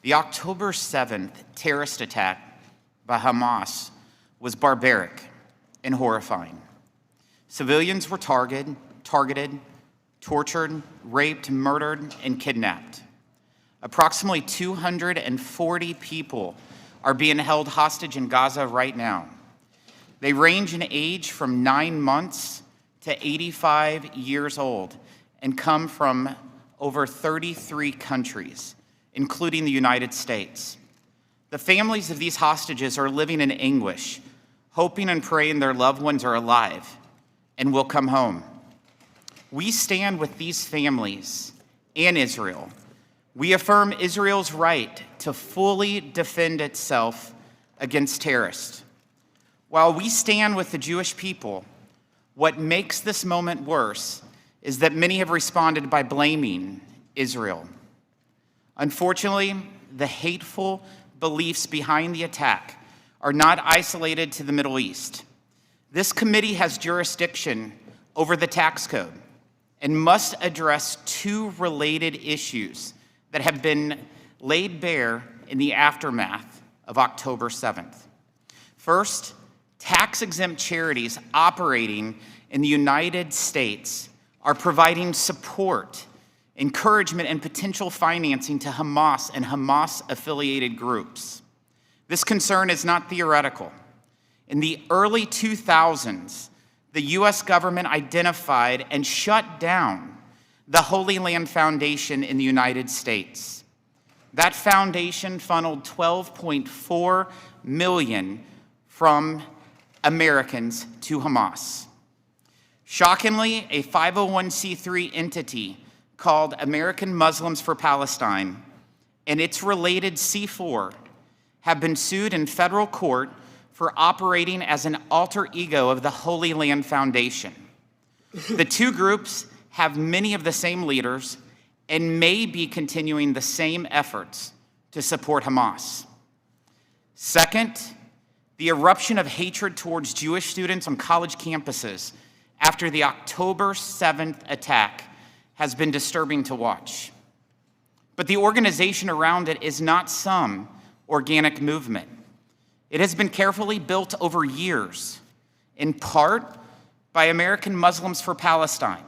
The October 7th terrorist attack by Hamas was barbaric and horrifying. Civilians were targeted, tortured, raped, murdered, and kidnapped. Approximately 240 people are being held hostage in Gaza right now. They range in age from 9 months to 85 years old and come from over 33 countries, including the United States. The families of these hostages are living in anguish, hoping and praying their loved ones are alive and will come home. We stand with these families and Israel. We affirm Israel's right to fully defend itself against terrorists. While we stand with the Jewish people, what makes this moment worse is that many have responded by blaming Israel. Unfortunately, the hateful beliefs behind the attack are not isolated to the Middle East. This committee has jurisdiction over the tax code and must address two related issues that have been laid bare in the aftermath of October 7th. First, tax-exempt charities operating in the United States are providing support, encouragement, and potential financing to Hamas and Hamas-affiliated groups. This concern is not theoretical. In the early 2000s, the U.S. government identified and shut down the Holy Land Foundation in the United States. That foundation funneled $12.4 million from Americans to Hamas. Shockingly, a 501c3 entity called American Muslims for Palestine and its related C4 have been sued in federal court for operating as an alter ego of the Holy Land Foundation. The two groups have many of the same leaders and may be continuing the same efforts to support Hamas. Second, the eruption of hatred towards Jewish students on college campuses after the October 7th attack has been disturbing to watch. But the organization around it is not some organic movement. It has been carefully built over years, in part by American Muslims for Palestine.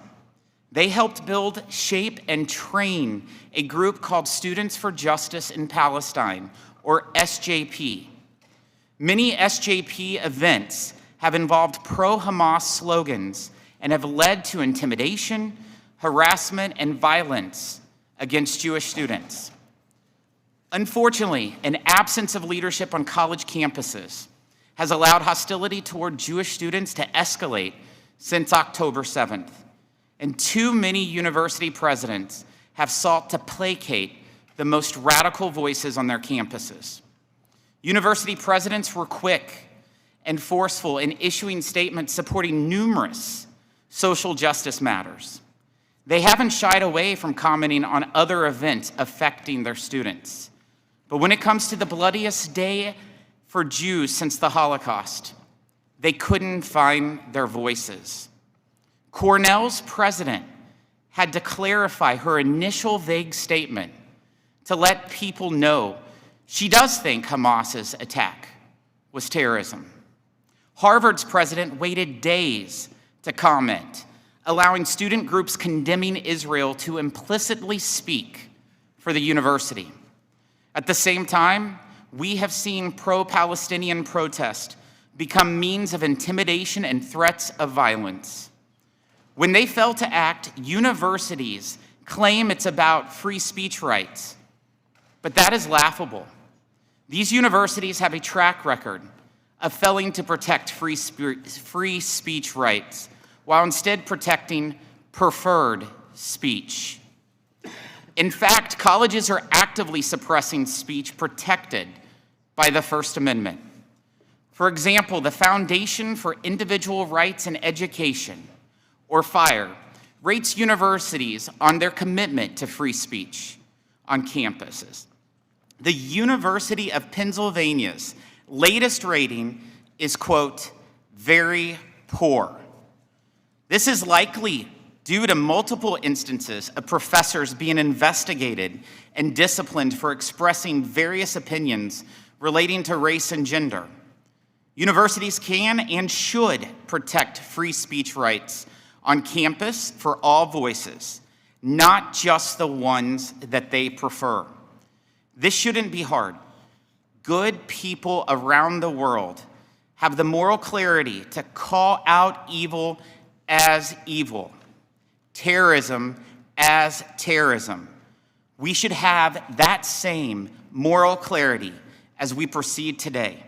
They helped build, shape, and train a group called Students for Justice in Palestine, or SJP. Many SJP events have involved pro-Hamas slogans and have led to intimidation, harassment, and violence against Jewish students. Unfortunately, an absence of leadership on college campuses has allowed hostility toward Jewish students to escalate since October 7th, and too many university presidents have sought to placate the most radical voices on their campuses. University presidents were quick and forceful in issuing statements supporting numerous social justice matters. They haven't shied away from commenting on other events affecting their students. But when it comes to the bloodiest day for Jews since the Holocaust, they couldn't find their voices. Cornell's president had to clarify her initial vague statement to let people know she does think Hamas's attack was terrorism. Harvard's president waited days to comment, allowing student groups condemning Israel to implicitly speak for the university. At the same time, we have seen pro-Palestinian protest become means of intimidation and threats of violence. When they fail to act, universities claim it's about free speech rights, but that is laughable. These universities have a track record of failing to protect free speech rights, while instead protecting preferred speech. In fact, colleges are actively suppressing speech protected by the First Amendment. For example, the Foundation for Individual Rights and Education, or FIRE, rates universities on their commitment to free speech on campuses. The University of Pennsylvania's latest rating is, quote, very poor. This is likely due to multiple instances of professors being investigated and disciplined for expressing various opinions relating to race and gender. Universities can and should protect free speech rights on campus for all voices, not just the ones that they prefer. This shouldn't be hard. Good people around the world have the moral clarity to call out evil as evil, terrorism as terrorism. We should have that same moral clarity as we proceed today.